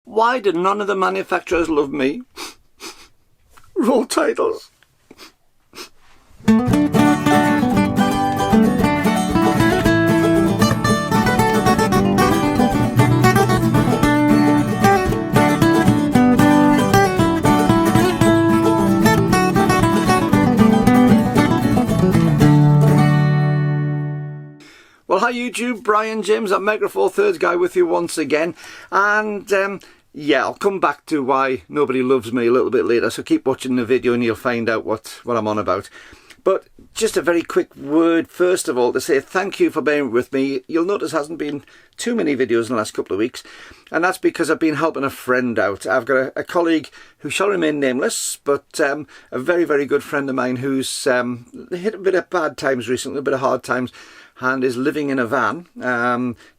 Why did none of the manufacturers love me? Roll titles. Well, hi YouTube, Brian James at Mega 4/3 guy with you once again, and yeah, I'll come back to why nobody loves me a little bit later, so keep watching the video and you'll find out what I'm on about. But just a very quick word first of all to say thank you for bearing with me. You'll notice there hasn't been too many videos in the last couple of weeks, and that's because I've been helping a friend out. I've got a colleague who shall remain nameless, but a very, very good friend of mine who's hit a bit of bad times recently, a bit of hard times, and is living in a van,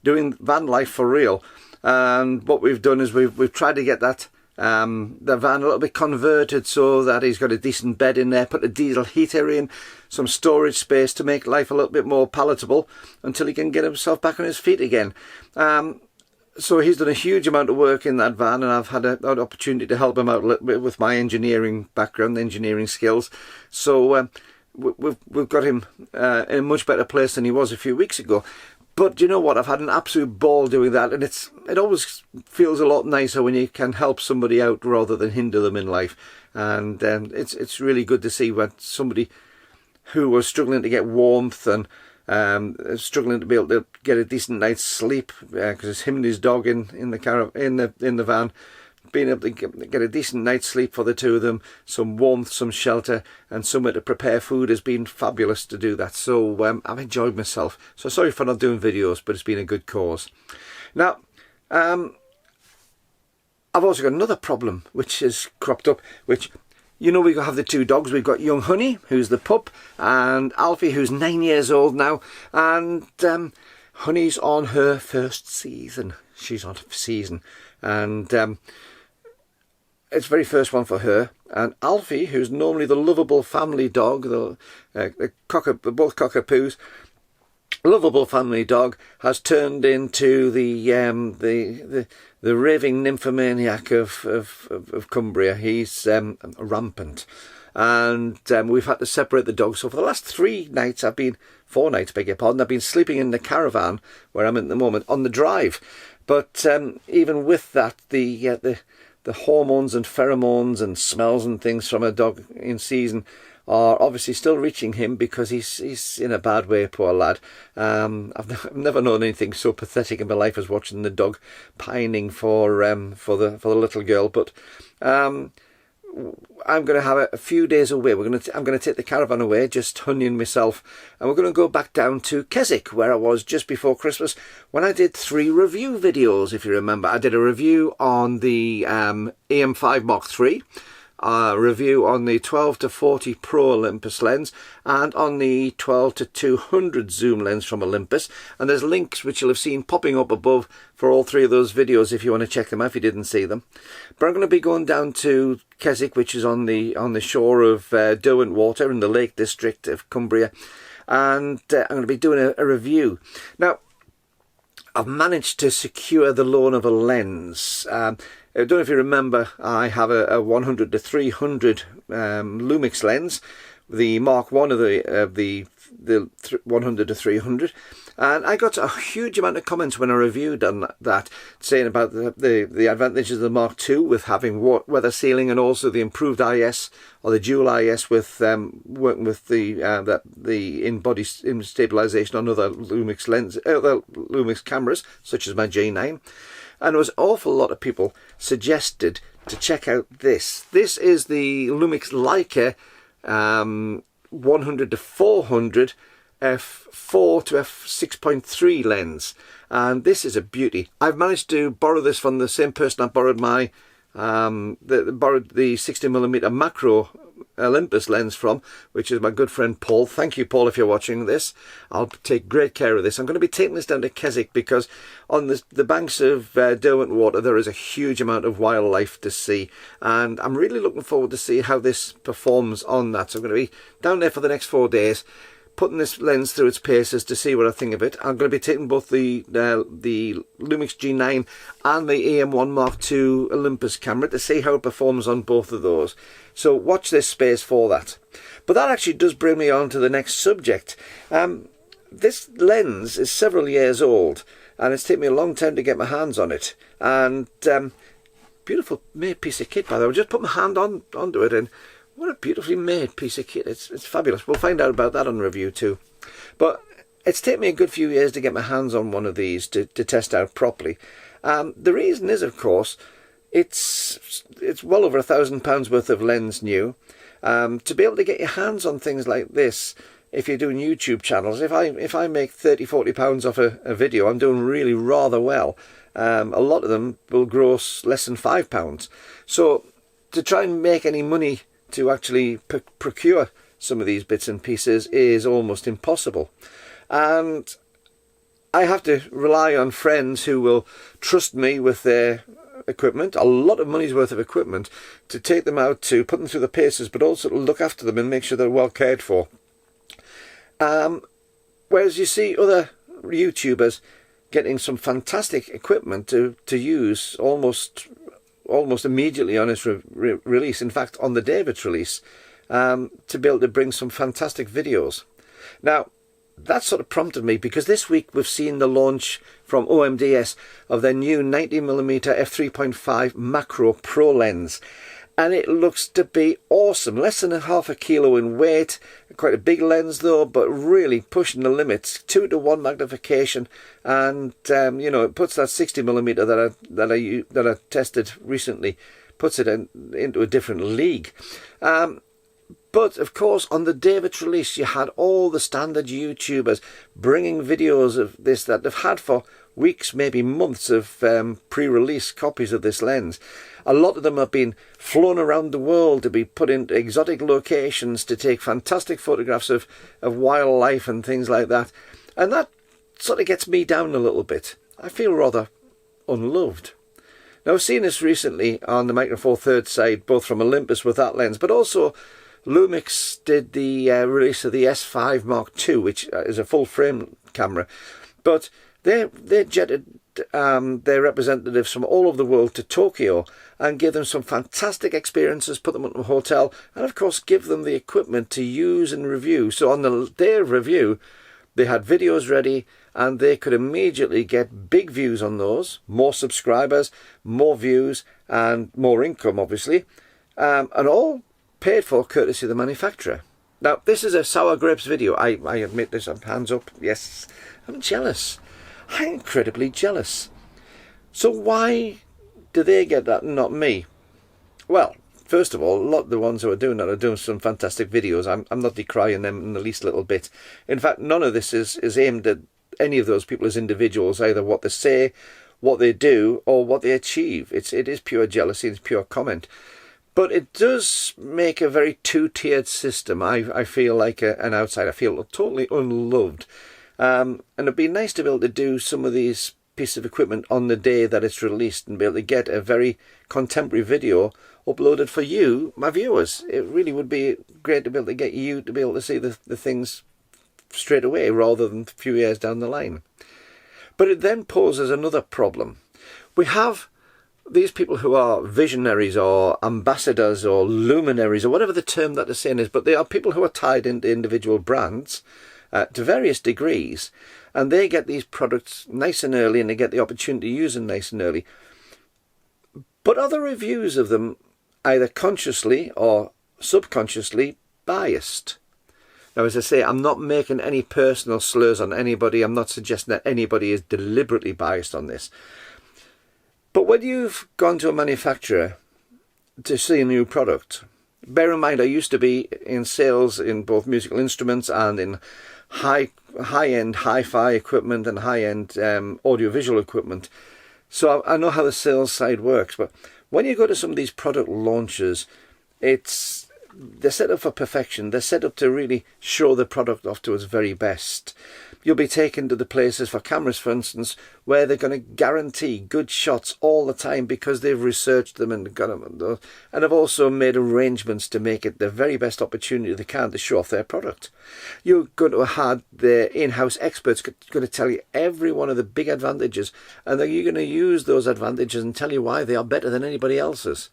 doing van life for real. And what we've done is we've tried to get that the van a little bit converted so that he's got a decent bed in there, put a diesel heater in, some storage space to make life a little bit more palatable until he can get himself back on his feet again. So he's done a huge amount of work in that van, and I've had an opportunity to help him out a little bit with my engineering background, engineering skills. So we've got him in a much better place than he was a few weeks ago. But you know what? I've had an absolute ball doing that, and it always feels a lot nicer when you can help somebody out rather than hinder them in life. And it's really good to see when somebody who was struggling to get warmth and struggling to be able to get a decent night's sleep, because it's him and his dog in the van. Being able to get a decent night's sleep for the two of them, some warmth, some shelter, and somewhere to prepare food has been fabulous to do that. So I've enjoyed myself. So sorry for not doing videos, but it's been a good cause. Now, I've also got another problem which has cropped up, which, you know, we have the two dogs. We've got young Honey, who's the pup, and Alfie, who's 9 years old now. And Honey's on her first season. She's on season. And it's the very first one for her. And Alfie, who's normally the lovable family dog, they're both cockapoos, lovable family dog, has turned into the raving nymphomaniac of Cumbria. He's rampant, and we've had to separate the dogs. So for the last 4 nights, I've been sleeping in the caravan where I'm at the moment on the drive. But even with that, the hormones and pheromones and smells and things from a dog in season are obviously still reaching him, because he's in a bad way, poor lad. I've never known anything so pathetic in my life as watching the dog pining for the little girl. But I'm going to have a few days away. I'm going to take the caravan away, just Honey and myself, and we're going to go back down to Keswick, where I was just before Christmas, when I did 3 review videos. If you remember, I did a review on the EM5 Mark III, a review on the 12 to 40 Pro Olympus lens, and on the 12 to 200 zoom lens from Olympus. And there's links which you'll have seen popping up above for all 3 of those videos if you want to check them out if you didn't see them. But I'm going to be going down to Keswick, which is on the shore of Derwentwater in the Lake District of Cumbria, and I'm going to be doing a review. Now, I've managed to secure the loan of a lens. I don't know if you remember, I have a 100 to 300 Lumix lens, the Mark I of the 100 to 300, and I got a huge amount of comments when I reviewed on that, saying about the advantages of the Mark II with having weather sealing, and also the improved IS, or the dual IS, with working with the in-body stabilization on other Lumix other Lumix cameras, such as my J9. And there was an awful lot of people suggested to check out this. This is the Lumix Leica 100 to 400 f4 to f6.3 lens, and this is a beauty. I've managed to borrow this from the same person I borrowed my borrowed the 60mm macro Olympus lens from, which is my good friend Paul. Thank you, Paul, if you're watching this. I'll take great care of this. I'm going to be taking this down to Keswick, because on the banks of Derwentwater there is a huge amount of wildlife to see, and I'm really looking forward to see how this performs on that. So I'm going to be down there for the next 4 days, putting this lens through its paces to see what I think of it. I'm going to be taking both the Lumix G9 and the EM1 Mark II Olympus camera to see how it performs on both of those. So watch this space for that. But that actually does bring me on to the next subject. This lens is several years old, and it's taken me a long time to get my hands on it. And beautiful made piece of kit, by the way. I just put my hand onto it, and what a beautifully made piece of kit. It's fabulous. We'll find out about that on review too. But it's taken me a good few years to get my hands on one of these to test out properly. The reason is, of course, it's well over £1,000 worth of lens new. To be able to get your hands on things like this, if you're doing YouTube channels, if I make £30–40 off a video, I'm doing really rather well. A lot of them will gross less than £5. So to try and make any money to actually procure some of these bits and pieces is almost impossible. And I have to rely on friends who will trust me with their equipment, a lot of money's worth of equipment, to take them out, to put them through the paces, but also to look after them and make sure they're well cared for. Whereas you see other YouTubers getting some fantastic equipment to use almost immediately on its release, in fact on the day of its release, to be able to bring some fantastic videos. Now that sort of prompted me, because this week we've seen the launch from OMDS of their new 90mm f3.5 macro pro lens, and it looks to be awesome. Less than half a kilo in weight, quite a big lens though, but really pushing the limits. 2:1 magnification, and you know, it puts that 60mm that I tested recently, puts it into a different league. But of course, on the day of its release, you had all the standard YouTubers bringing videos of this that they've had for weeks, maybe months, of pre-release copies of this lens. A lot of them have been flown around the world to be put into exotic locations to take fantastic photographs of wildlife and things like that. And that sort of gets me down a little bit. I feel rather unloved. Now, I've seen this recently on the Micro Four Thirds side, both from Olympus with that lens, but also Lumix did the release of the S5 Mark II, which is a full frame camera. But they jetted their representatives from all over the world to Tokyo and give them some fantastic experiences, put them in a hotel, and of course give them the equipment to use and review. So on the day of review, they had videos ready, and they could immediately get big views on those, more subscribers, more views, and more income, obviously, and all paid for courtesy of the manufacturer. Now, this is a sour grapes video. I admit this. I'm hands up. Yes, I'm jealous. I'm incredibly jealous. So why do they get that and not me? Well, first of all, a lot of the ones who are doing that are doing some fantastic videos. I'm not decrying them in the least little bit. In fact, none of this is aimed at any of those people as individuals, either what they say, what they do, or what they achieve. It is pure jealousy, it's pure comment. But it does make a very two-tiered system. I feel like an outsider. I feel totally unloved. And it'd be nice to be able to do some of these pieces of equipment on the day that it's released and be able to get a very contemporary video uploaded for you, my viewers. It really would be great to be able to get you to be able to see the things straight away rather than a few years down the line. But it then poses another problem. We have these people who are visionaries or ambassadors or luminaries or whatever the term that they're saying is, but they are people who are tied into individual brands to various degrees, and they get these products nice and early, and they get the opportunity to use them nice and early. But other reviews of them either consciously or subconsciously biased. Now, as I say, I'm not making any personal slurs on anybody. I'm not suggesting that anybody is deliberately biased on this. But when you've gone to a manufacturer to see a new product, bear in mind I used to be in sales in both musical instruments and in high-end hi-fi equipment and high-end audiovisual equipment. So I know how the sales side works. But when you go to some of these product launches, they're set up for perfection. They're set up to really show the product off to its very best. you'll be taken to the places for cameras, for instance, where they're going to guarantee good shots all the time because they've researched them and got them, and have also made arrangements to make it the very best opportunity they can to show off their product. You're going to have their in-house experts going to tell you every one of the big advantages, and then you're going to use those advantages and tell you why they are better than anybody else's.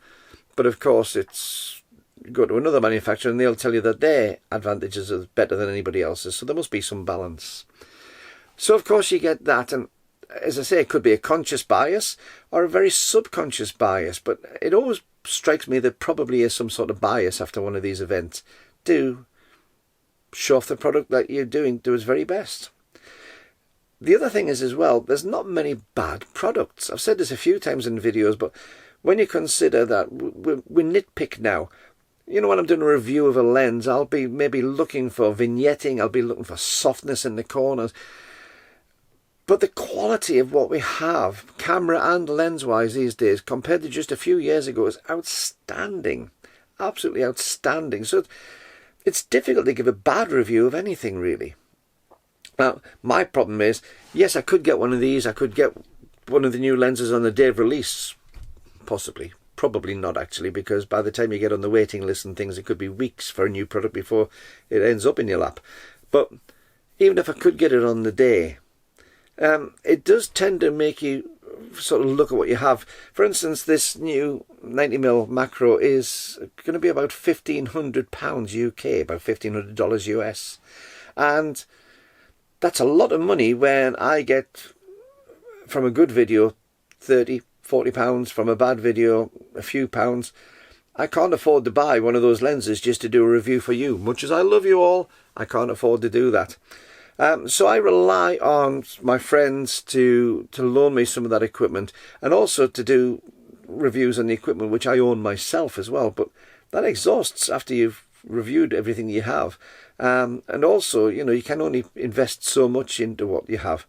But of course, it's go to another manufacturer and they'll tell you that their advantages are better than anybody else's, so there must be some balance. So of course you get that, and as I say, it could be a conscious bias or a very subconscious bias, but it always strikes me that probably is some sort of bias after one of these events to show off the product that you're doing to its very best. The other thing is as well, there's not many bad products. I've said this a few times in videos, but when you consider that we nitpick now, you know, when I'm doing a review of a lens, I'll be maybe looking for vignetting, I'll be looking for softness in the corners. But the quality of what we have, camera and lens-wise these days, compared to just a few years ago, is outstanding. Absolutely outstanding. So it's difficult to give a bad review of anything, really. Now, my problem is, yes, I could get one of these, I could get one of the new lenses on the day of release, possibly. Probably not, actually, because by the time you get on the waiting list and things, it could be weeks for a new product before it ends up in your lap. But even if I could get it on the day, it does tend to make you sort of look at what you have. For instance, this new 90mm macro is going to be about £1,500 UK, about $1,500 US. And that's a lot of money when I get, from a good video, £30–40, from a bad video a few pounds. I can't afford to buy one of those lenses just to do a review for you. Much as I love you all, I can't afford to do that. So I rely on my friends to loan me some of that equipment, and also to do reviews on the equipment which I own myself as well. But that exhausts after you've reviewed everything you have, and also, you know, you can only invest so much into what you have.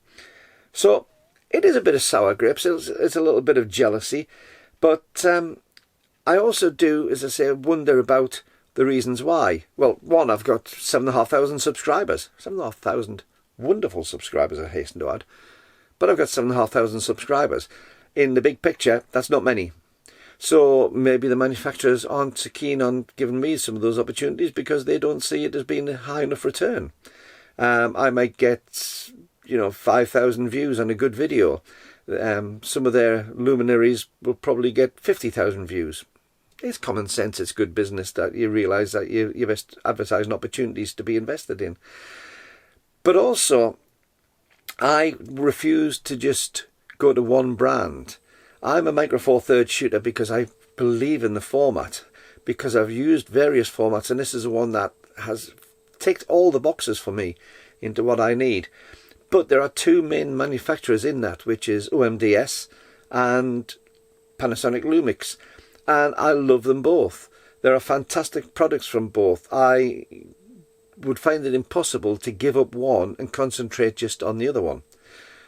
So it is a bit of sour grapes, it's a little bit of jealousy, but I also do, as I say, wonder about the reasons why. Well, one, I've got 7,500 subscribers. 7,500 wonderful subscribers, I hasten to add. But I've got 7,500 subscribers. In the big picture, that's not many. So maybe the manufacturers aren't so keen on giving me some of those opportunities because they don't see it as being a high enough return. I might get, you know, 5,000 views on a good video. Some of their luminaries will probably get 50,000 views. It's common sense, it's good business that you realise that you're advertising opportunities to be invested in. But also, I refuse to just go to one brand. I'm a Micro Four Thirds shooter because I believe in the format, because I've used various formats, and this is the one that has ticked all the boxes for me into what I need. But there are two main manufacturers in that, which is OMDS and Panasonic Lumix. And I love them both. There are fantastic products from both. I would find it impossible to give up one and concentrate just on the other one.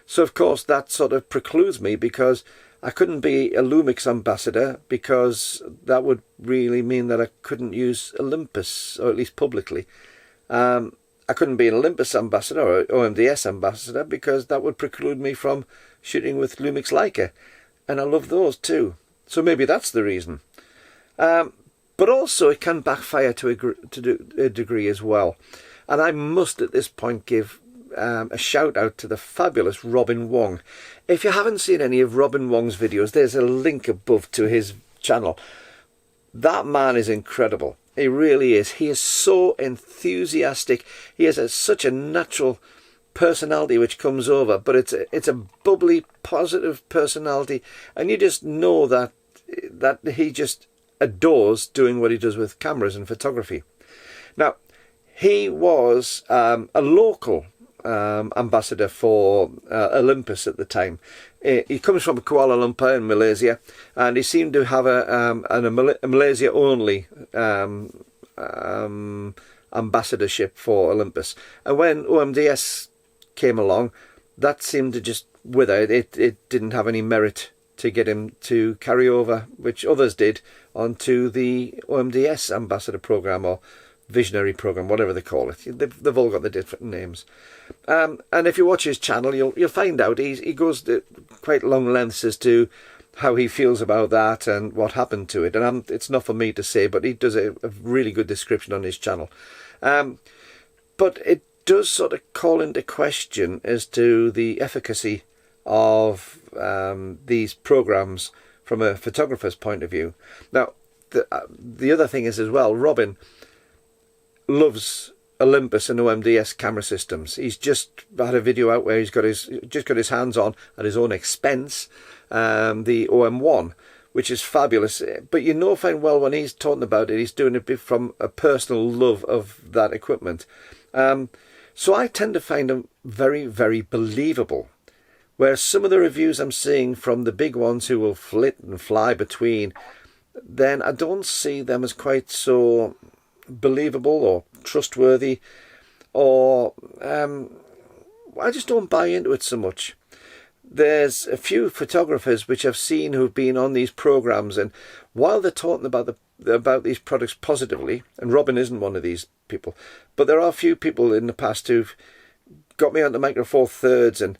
So of course that sort of precludes me, because I couldn't be a Lumix ambassador, because that would really mean that I couldn't use Olympus, or at least publicly. I couldn't be an Olympus ambassador or OMDS ambassador, because that would preclude me from shooting with Lumix Leica. And I love those too. So maybe that's the reason. But also it can backfire to a degree as well. And I must at this point give a shout out to the fabulous Robin Wong. If you haven't seen any of Robin Wong's videos, there's a link above to his channel. That man is incredible. He really is. He is so enthusiastic. He has such a natural personality which comes over, but it's a bubbly, positive personality, and you just know that he just adores doing what he does with cameras and photography. Now, he was a local ambassador for Olympus at the time. He comes from Kuala Lumpur in Malaysia, and he seemed to have a Malaysia only ambassadorship for Olympus. And when OMDS came along, that seemed to just wither. It didn't have any merit to get him to carry over, which others did, onto the OMDS ambassador program, or visionary program, whatever they call it. They've all got the different names. And if you watch his channel, you'll find out he goes to quite long lengths as to how he feels about that and what happened to it. And it's not for me to say, but he does a really good description on his channel. But it does sort of call into question as to the efficacy of these programs from a photographer's point of view. Now, the other thing is as well, Robin loves Olympus and OMDS camera systems. He's just had a video out where he's got his hands on at his own expense the OM1, which is fabulous. But you know fine well when he's talking about it, he's doing it from a personal love of that equipment. So I tend to find them very, very believable. Whereas some of the reviews I'm seeing from the big ones who will flit and fly between, then I don't see them as quite so believable or trustworthy, or I just don't buy into it so much. There's a few photographers which I've seen who've been on these programs, and while they're talking about these products positively, and Robin isn't one of these people, but there are a few people in the past who've got me onto Micro Four Thirds, and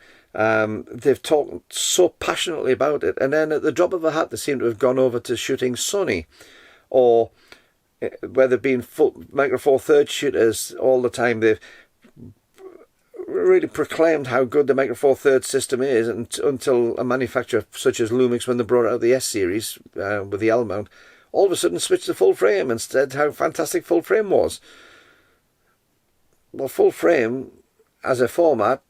they've talked so passionately about it, and then at the drop of a hat they seem to have gone over to shooting Sony, or where they've been full Micro Four Thirds shooters all the time. They've really proclaimed how good the Micro Four Thirds system is, until a manufacturer such as Lumix, when they brought out the S series with the L mount, all of a sudden switched to full frame and said how fantastic full frame was. Well, full frame as a format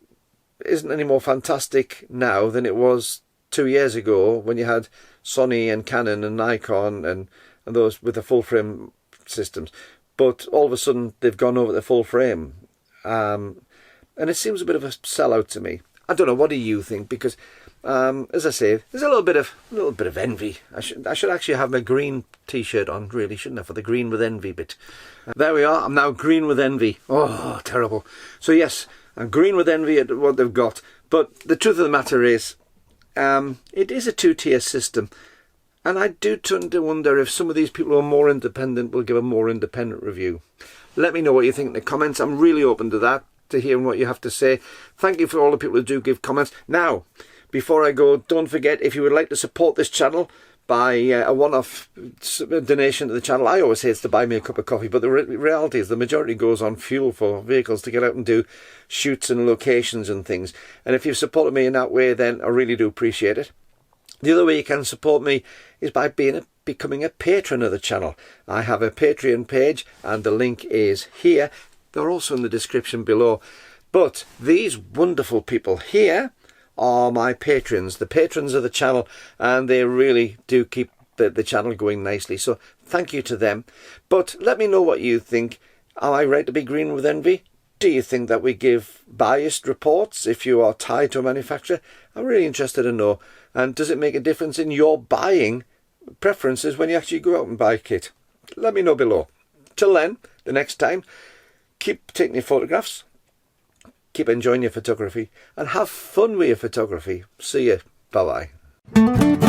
isn't any more fantastic now than it was 2 years ago when you had Sony and Canon and Nikon and those with the full frame systems. But all of a sudden they've gone over to full frame, and it seems a bit of a sellout to me. I don't know, what do you think? Because as I say, there's a little bit of envy. I should actually have my green t-shirt on, really, shouldn't I, for the green with envy bit. There we are. I'm now green with envy. Oh, terrible. So yes, I'm green with envy at what they've got. But the truth of the matter is, it is a two-tier system. And I do tend to wonder if some of these people who are more independent will give a more independent review. Let me know what you think in the comments. I'm really open to that, to hearing what you have to say. Thank you for all the people who do give comments. Now, before I go, don't forget, if you would like to support this channel by a one-off donation to the channel, I always say it's to buy me a cup of coffee, but the reality is the majority goes on fuel for vehicles to get out and do shoots and locations and things. And if you've supported me in that way, then I really do appreciate it. The other way you can support me is by becoming a patron of the channel. I have a Patreon page, and the link is here. They're also in the description below. But these wonderful people here are my patrons, the patrons of the channel, and they really do keep the channel going nicely. So thank you to them. But let me know what you think. Am I right to be green with envy? Do you think that we give biased reports if you are tied to a manufacturer? I'm really interested to know. And does it make a difference in your buying preferences when you actually go out and buy a kit? Let me know below. Till then, the next time, keep taking your photographs, keep enjoying your photography, and have fun with your photography. See you. Bye-bye.